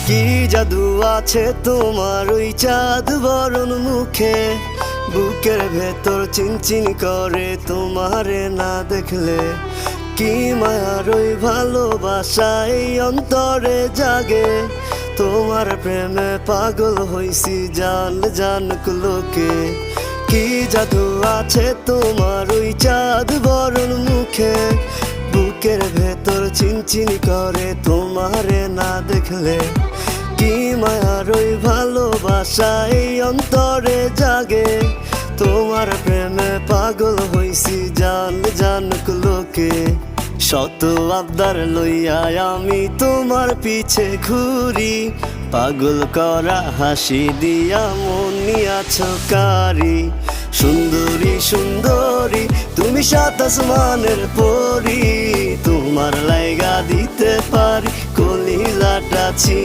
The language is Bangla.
কি জাদু আছে তোমার ওই চাঁদ বরণ মুখে, বুকের ভেতর চিনচিন করে তোমারে না দেখলে। কি মায়ার ওই ভালোবাসা এই অন্তরে জাগে, তোমার প্রেমে পাগল হইছি জান জানুক লোকে। কি জাদু আছে তোমার ওই চাঁদ বরণ মুখে, বুকের ভেতর চিনচিন করে তোমারে না দেখলে। কি মায়ার ওই ভালোবাসা এই অন্তরে জাগে, তোমার প্রেমে পাগল হইছি জান জানুক লোকে। শত আবদার লইয়া আমি তোমার পিছে ঘুরি, পাগল করা হাসি দিয়া মন নিয়াছ কারি। সুন্দরী সুন্দরী তুমি সাত আসমানের পরি, তোমার লাইগা দিতে পারি কলিজাটা ছি।